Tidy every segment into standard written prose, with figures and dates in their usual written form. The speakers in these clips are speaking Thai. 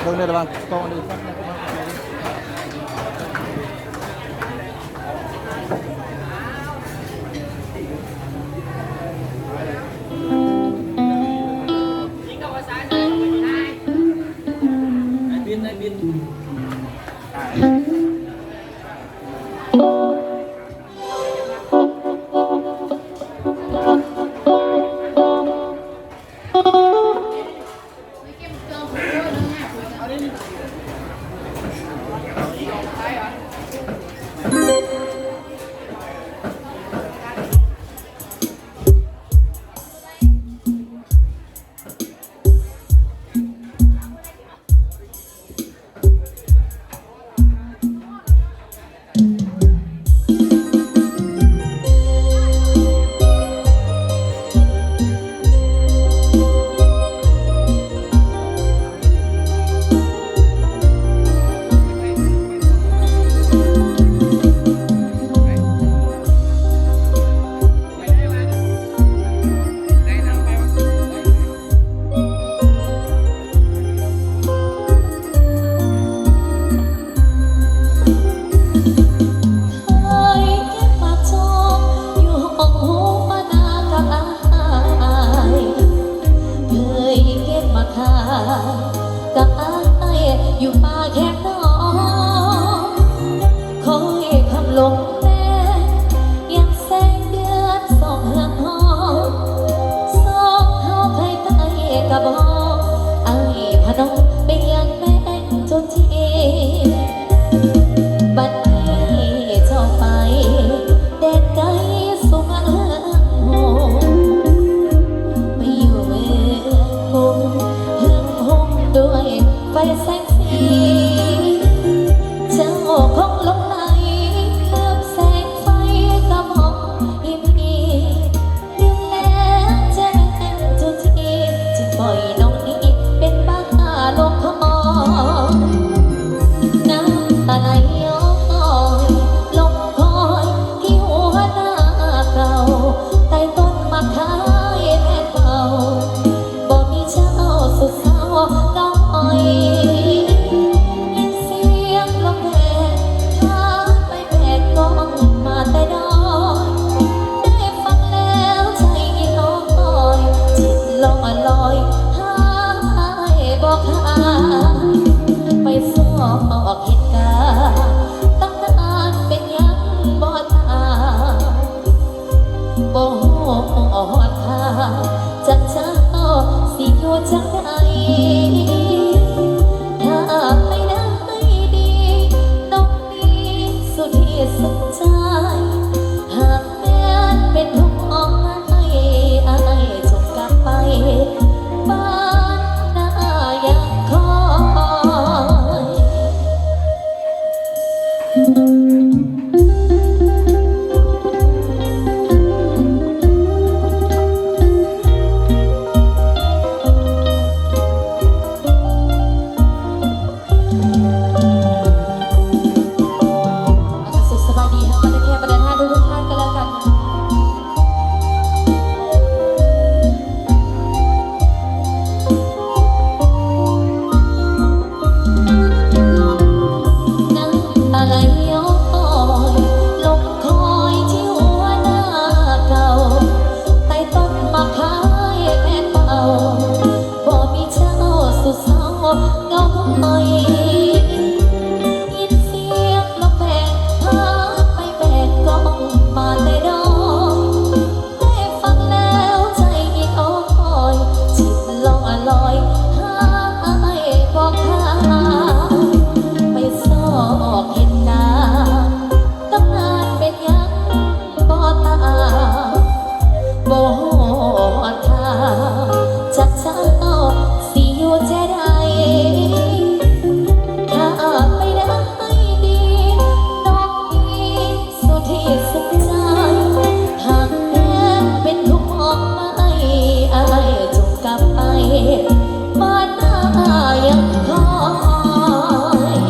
เบิ่งในระหว่างกองนี่บินกับอายอยู่ป่าแคบน้องคอยคำลงแม่ยังแสงเดือนส่องเฮืองหอมสองเฮาเคยตายกับบ่อายพนมไปยังแม่จนทีบัดนี้เจ้าไปแดนไกลสู่เมืองหงไปอยู่เมืองหงด้วยไฟแสงสีเจ้าคงลงไหลเพิ่มแสงไฟกับหองอีพีดึงแล้วจะแม่ทุกทีจึงปล่อยน้องนี้เป็นบ้าลงคอน้ำตาไหลย้อยลงคอยที่หัวหน้าเก่าใต้ต้นมะขามแม่เป่าบ่มีเจ้าสุดเศร้าน้องอ้อยยินเสียงลมแผ่พาไปแบกกองมาแต่ดอยได้ฟังแล้วใจน้อยจิตลอยลอยหายบอกหายไปสอบเหตุการณ์ตั้งนานเป็นยังบ่ตามบ่ฮอดทางจากเจ้าสิอยู่จังใดถ้าไม่ได้ดีน้องนี้สุดที่สุดใจหากแม้นเป็นทุกข์ออกมาให้อายจงกลับไปบ้านหน้ายังคอย สุขสบายดีค่ะมาได้แค่ประเด็นห้าทุกท่านกันแล้วกันน้ำตาไหลย้อยลงคอยที่หัวหน้าเก่าใต้ต้นมะขามแม่เป่าบ่มีเจ้าสุดเศร้าเงาหอยยินเสียงลมแผ่พาไปแบกกองมาแต่ดอยได้ฟังแล้วใจอ่อยจิตลอยลอยหายบอกทางไปสอบเห็นหน้าตั้งนานเป็นยังบ่ตามบ่ฮอดทางจากเจ้าสิอยู่แท้ใดถ้าไม่ได้ดีน้องนี้สุดที่สุดใจหากแม้เป็นทุกข์ออกมาอายจงกลับไปบ้านหน้ายังคอย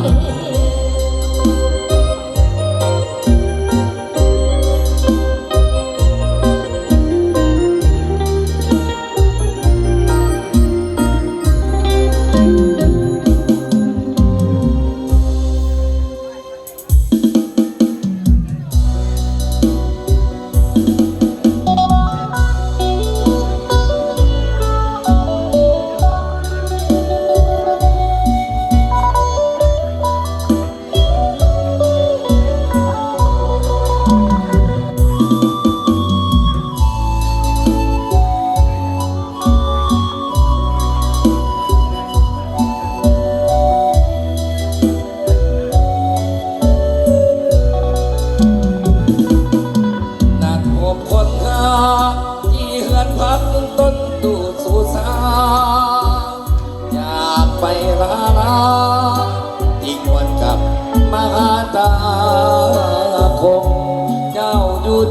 น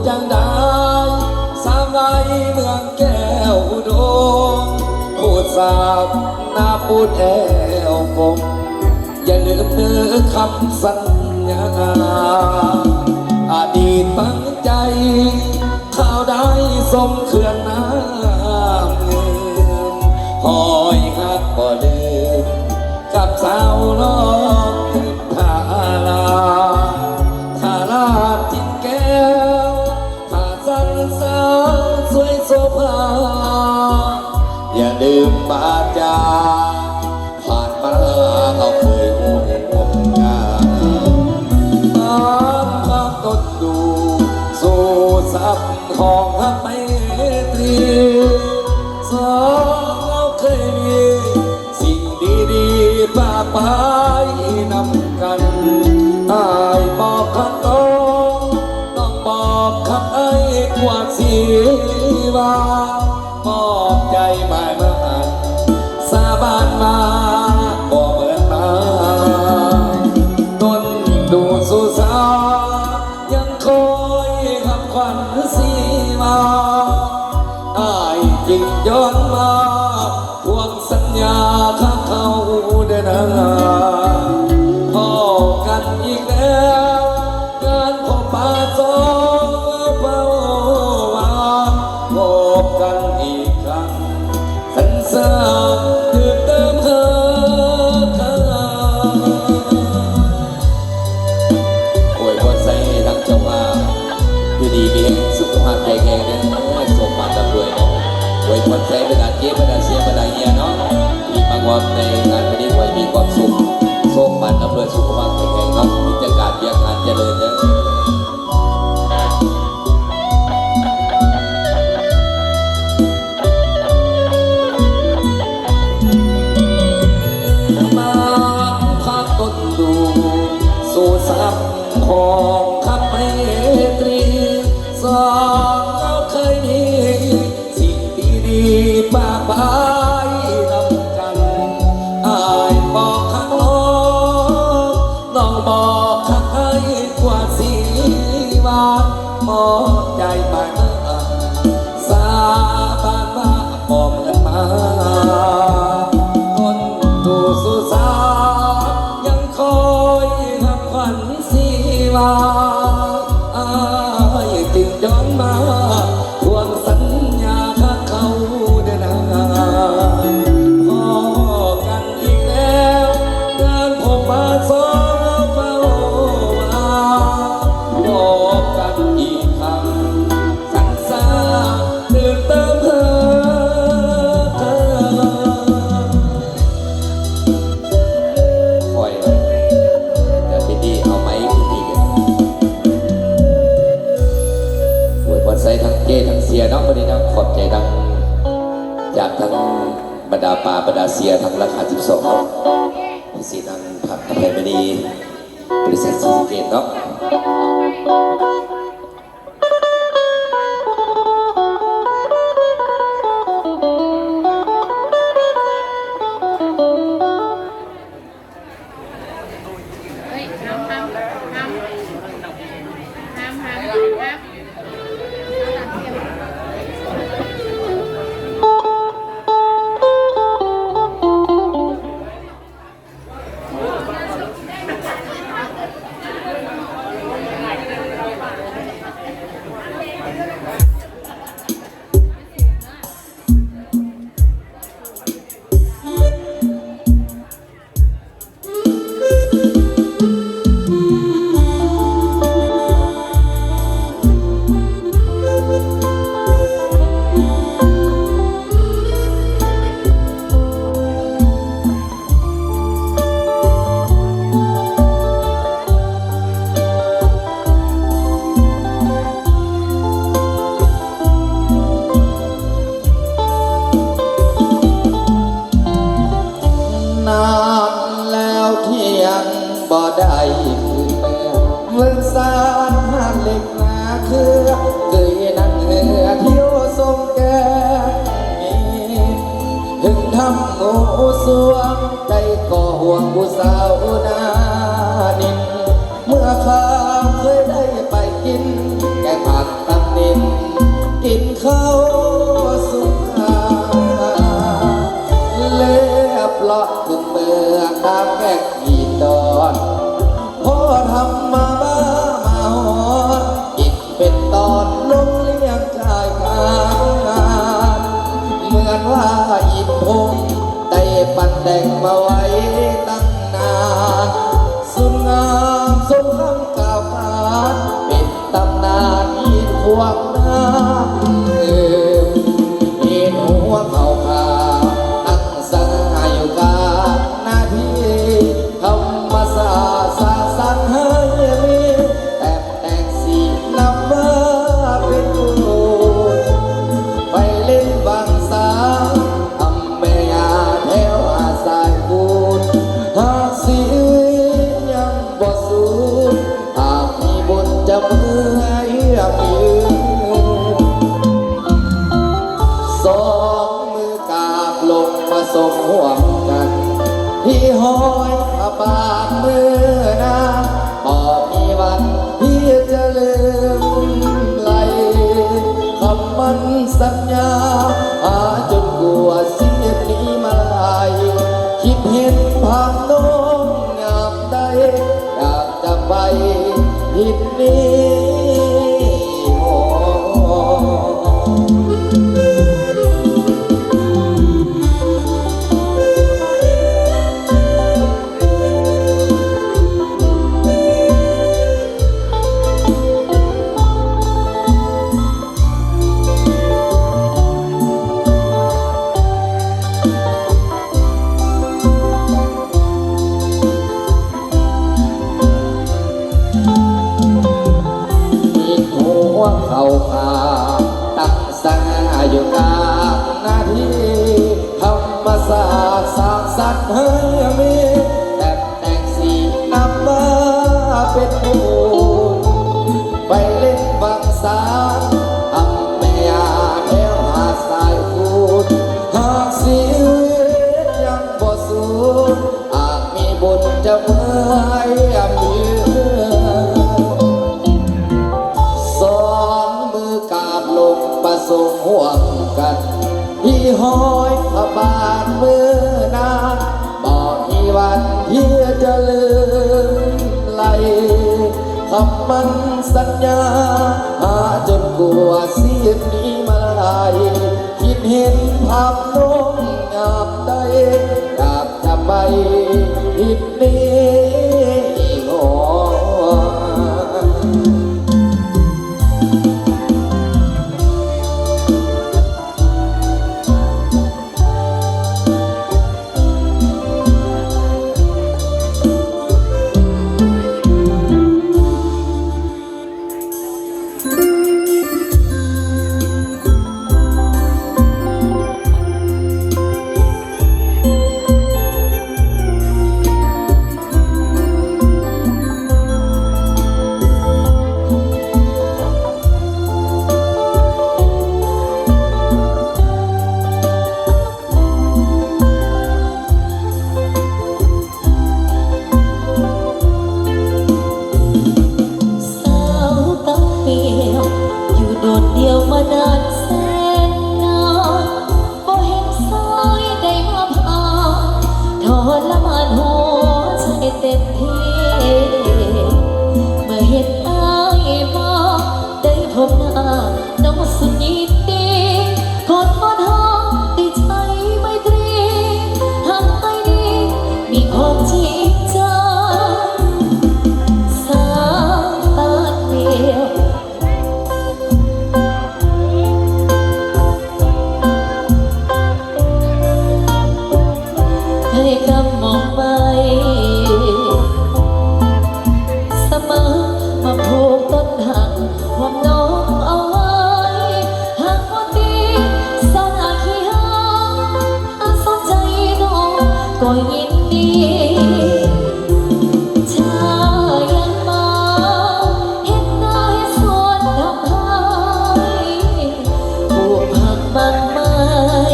จังได้สามไรเมืองแก้วอุดมพูดสาบนาพูดแอวกลมอย่าลืมเนื้อคำสัญญาอดีตตั้งใจข่าวได้สมเขื่อนน้ำเงินหอยหักบ่ลืมกับสาวน้องทาราทาราจินแก้วทาสันสาวสวยโสภาอย่าลืมบาจาผ่านมาเราเคยห่วงงานน้ำความตดดูสู่สับของฮักไมตรีสองเราเคยมีสิ่งดีๆป้าไปนำกันอายบอกคำต้องบอกคำไอ้กว่าสีวามอบใจหมายมั่นสาบานมาบอกเหมือนมาต้นดูสุสายังคอยคำขวัญสีมาอายจึงย้อนมาทวงสัญญาข้าเขาเดินหน้าพอกันอีกแล้วงานพบปะสองเฝ้าวานพบกันอีกครั้งสันสานตื่นเติมเธอโอ้ยพอใส่ทั้งเจ้าว่าอยู่ดีมีสุขภาพแข็งแรงเนี่ยสมมาตรด้วยเนาะโอ้ยพอใส่เป็นอาเจี๊ยบเป็นอาเซียเป็นอาเฮียเนาะมีบางวันในงานวันนี้ไว้มีความสุขโชคมันอำนวยสุขภาพแข็งแรงเนาะกิจการเรียกงานเจริญเด้อมาพักต้นดูสู่สับของขับไมตรีสองเราเคยมีสิ่งดีๆมากมายนำกันอายบอกข้างน้องบอกข้างให้กว่าสีวานมอบใจไปเมื่อสาบานมาบอกกันมาต้นดูสุสายังคอยทำขวัญสีวาอายจึงย้อนมาทวงสัญญาข้าเขาเดินหน้าพอกันอีกแล้วงานพบปะสองเฝ้าวานพบกันอีกครั้งสันสาตื่นเติมเธอคอยแต่พี่ดีเอาไหมพี่ดีกันโอ้ยพอใส่ทั้งเจ้ทั้งเสียเนาะวันนี้นะขอบใจทั้งจากทั้งบรรดาป่าบรรดาเสียทั้งราคา12เนาะพี่สีนังผักอภัยมณีบริษัทศรีสะเกษเนาะ เฮ้ยห้ามห้ามห้ามห้ามห้ามห้าม แต่งมาไว้ตั้งนานสุดงามสมคำกล่าวขานเป็นตำนานอินพวกนาอินหัวเขาขาตั้งสังหาอยู่กาหน้าที่ธรรมศาสตร์สร้างสรรค์ให้มีแต่งสีนำมาเป็นกูไปเล่นบางสาอำเมยาแถวอาสายบุญหากสิยังบ่สูญหากมีบุญจะเมื่อยมีสองมือกาบลงผสมห่วงกันที่ห้อยอาปากมือนาต่อมีวันที่จะลืมไหลคำมันสัญญาหาจนกลัวเสียนี้มาลายคิดเห็นภาพน้องงามใดอยากจะไปทิศนี้โอ้ มีหัวเขาขาตั้งสง่าอยู่กลางหน้าที่ธรรมศาสตร์สร้างสรรค์ให้มีแต่งสีนำมาเป็นผู้ไปเล่นบางสารอำเมยาแถวหาดสายฟูดหากชีวิตยังบ่สูญอาจมีบุญจะเมื่อยมีสองมือกาบลงประสงห่วงกันที่ห้อยพระบาทมือนาบอกมีวันที่จะลืมไหลคำมันสัญญาหาจนกลัวเสียนี้มาลายคิดเห็นภาพน้องงามใดอยากจะไปทิศนี้โอ้ สาวตักเปียกอยู่โดดเดียวมานานแสนนานบ่เห็นสายได้มาผ่านทรมานหัวใจเต็มที่เมื่อเห็นอายมาได้พบหน้าน้องสุดยินดีกอดหมอนหอมได้ใจไมตรีทำให้ดีมีความจริงใจ สาวตาเดียวให้กำมองไปเสมอมาผูกต้นหักความน้องเอาไว้หากว่าดีสาวนาขี้หาสนใจน้องก็ยินดี ชายันมาเห็นหน้าให้สวนทำให้ปลูกผักมากมาย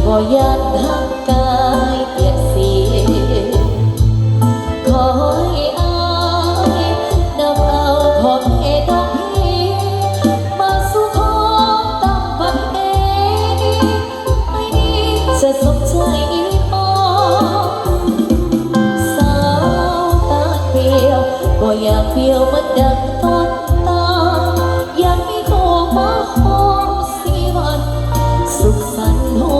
บ่ยันหักกายเปลี่ยนสีขอให้อายนำเอาของเหตุดอกพี่มาสู่ขอตามประเพณีไม่ดีจะสมใจบ่ สาวตาเปียวก็อยากเปียวมาดังต้นตาอยากมีคู่มาหอมสีวันสุขสันต์หั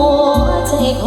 วใจข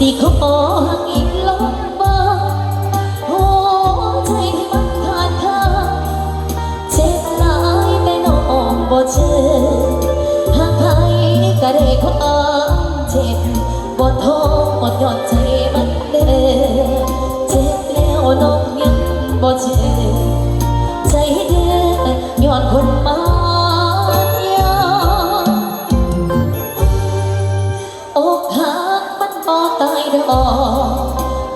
สิขอหักอีกลงบ้างหัวใจที่มันขาดค่าเจ็บหลายแต่น้องบ่เชื่อหากใครก็ได้ความเจ็บบ่ท้อบ่หย่อนใจมันเด้อเจ็บแล้วน้องยังบ่เชื่อใจเด้อย้อนคนมายาอกหักมันบ่ตายดอก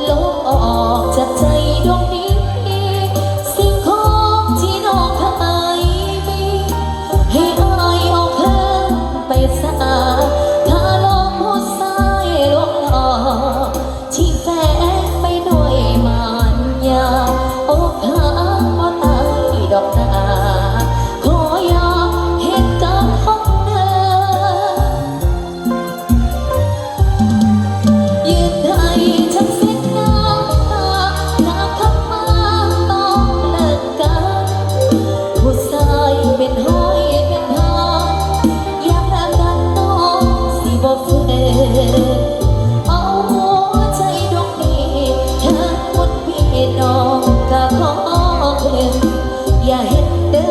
ลบออกจากใจดวงนี้สิ่งของที่น้องเคยมีให้อายเอาเพิ่มไปซะถ้าลองผู้ชายลวงหลอกที่แฝงไปด้วยมารยาอกหักบ่ตายดอกนาขออย่าเห็นกับห้องเดิมยืนให้ฉันเสียน้ำตาหากคำมาต้องเลิกกันผู้ชายเป็นห้อยเป็นหางอยากรักกันน้องสิบ่ฝืนเอาหัวใจดวงนี้เธอหมดพี่น้องก็ขอเพิ่นอย่าเห็นเด้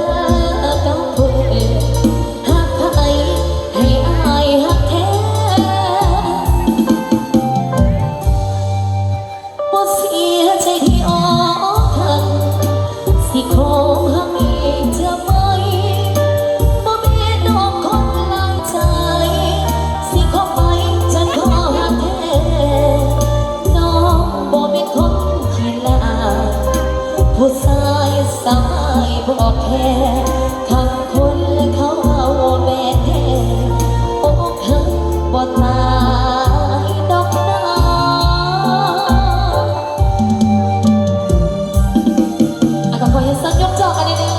อกับเพิ่นหากใครให้อายหักแท้บ่เสียใจที่ออกหักสิขอหักอีกเธอไหมบ่แม่นน้องคนหลายใจสิขอไปฉันขอหักแท้น้องบ่เป็นคนขี้ลาผู้ชายสายบอกแค่คำคนเขาเอาแม่แท้อกหักบ่ตายดอกนาก็ขอให้สักยกจอกกันได้เด้อ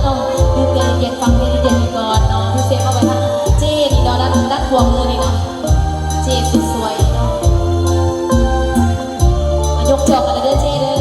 น้องคือเย็นฟังเพลงเย็นก่อนน้องพี่เซฟเอาไปทางเจนี่เนาะด้านขวามือนี่เนาะเจสุดสวยเนาะยกจอกกันได้เด้อเจเด้อ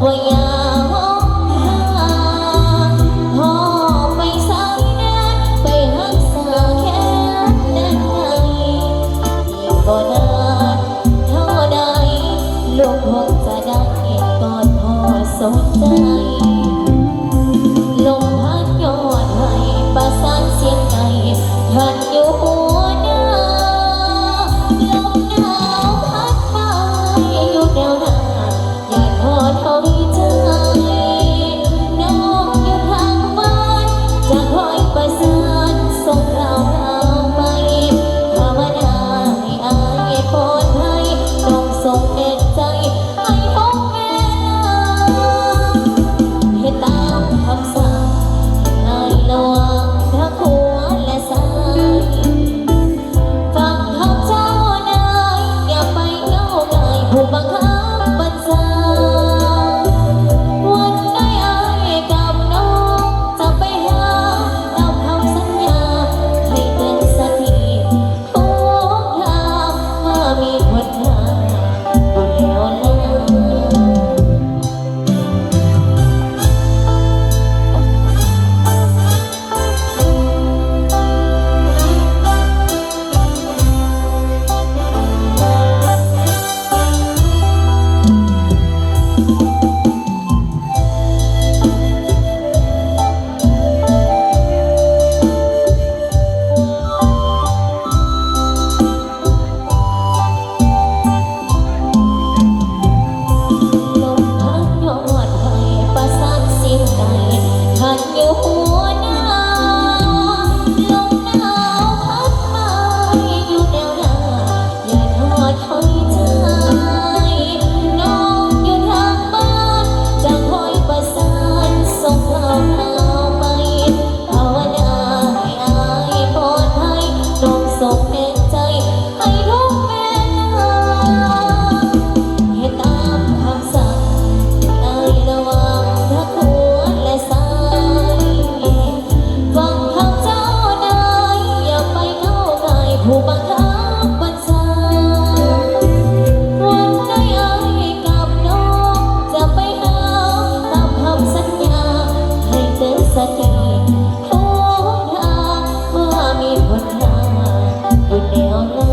ว่าอย่าห้องหาพ่อไปสายแน่ไปหักษาแค่แน่ไงยิ่งบ่นานเท่าใดลูกคงจะได้กอดพ่อสมใจลมพัดยอดให้ประสานเสียงใจพันอยู่หัวหน้าลมหนาวพัดไปอยู่แนวหน้าอย่าทอดถอยใจน้องอยู่ทางบ้านจะคอยประสานส่งข่าวไปภาวนาให้อายปลอดภัยต้องส่งเอกใจให้ทุกเวลาให้ตามคำสั่งให้ระวังทั้งหัวและซ้ายฟังคำเจ้านายอย่าไปก้าวไก่ผู้บังคับบัญชาวันใดอายกับน้องจะไปหาตามคำสัญญาให้เป็นสักทีทุกทางว่ามีหนทางอยู่แล้วนะ ลมพัดยอดให้ประสานเสียงใจพันอยู่หัวหน้าลมหนาวพัดมาอยู่แนวหน้าอย่าทอดถอยใจน้องอยู่ทางบ้านจะคอยประสานส่งข่าวไปภาวนาให้อายปลอดภัยน้องส่งแรงใจให้ทุกเวลา ให้ตามคำสั่งให้ระวังทั้งหัวและซ้ายฟังคำเจ้านายอย่าไปเข้าใกล้ผู้บังคับบัญชาวันใดอายกับน้องจะไปหาตามคำสัญญาให้เตือนสติทุกทางว่ามีหนทางอยู่แนวหน้า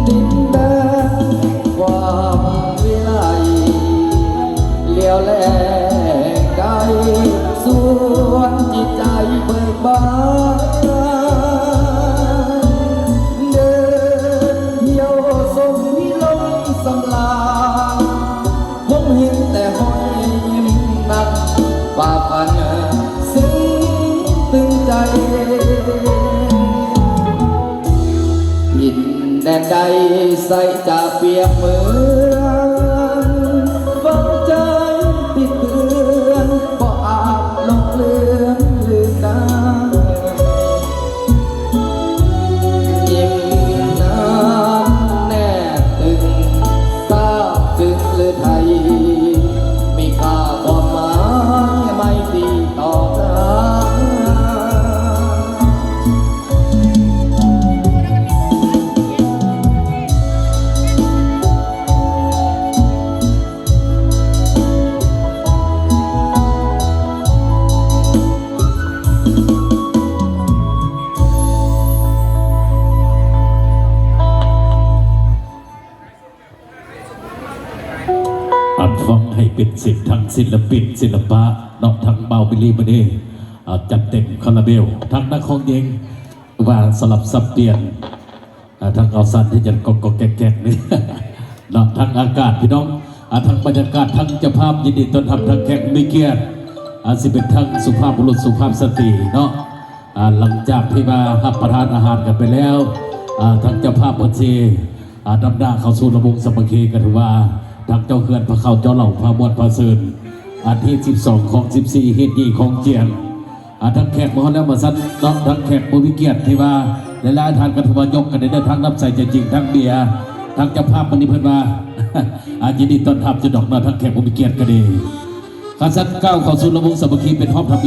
ดินแดนความวิไลเลี้ยวแลกไกลส่วนจิตใจเบิกบานเดินเที่ยวสมวิลมสำลาผมเห็นแต่ห้อยยิ้มนักฝ่าฟันซึ้งตึงใจ ดินแดนใดใส่จะเปรียบเหมือนฟังใจติดเตือนก็อาจลงเลือนลืมได้ยิ้มน้ำแนบตึงทราบถึงหรือไทยมีค่าความหมายไม่ตีต่อกัน เ ให้เป็นศิลป์ทั้งศิลปินศิลปะเนาะทั้งเบาบิลีมาเด้จัดเต็มคาราเบลทั้งนักของเองว่าสลับสับเปลี่ยนทั้งเอาสั้นที่จะกอกแกกนี่ เนาะทั้งอากาศพี่น้องทั้งบรรยากาศทั้งเจ้าภาพยินดีต้อนรับทั้งแขกมีเกียรติสิเป็นทั้งสุภาพบุรุษสุภาพสตรีเนาะหลังจากที่มารับประทานอาหารกันไปแล้วทั้งเจ้าภาพบัญชีดำหน้าเข้าสู่ระบบสมัคคีกันถือว่าทางเจ้าเขื่อนพระเข้าเจ้าเหล่าพระมวลพระเสริญที่12ของ14เฮ็ดดีของเจียงทั้งแขกมหาแล้วมาสั้นเนาะทั้งแขกผู้มีเกียรติที่ว่าหลายๆท่านกันถือว่ายกกันได้ทั้งน้ำใจจริงทั้งเบียร์ทั้งเจ้าภาพวันนี้เพิ่นว่า ยินดีต้อนรับจะดอกนาทั้งแขกผู้มีเกียรติกันดีการสัตว์ก้าวเข้าสู่ระบบสมัคคีเป็นห้องทำ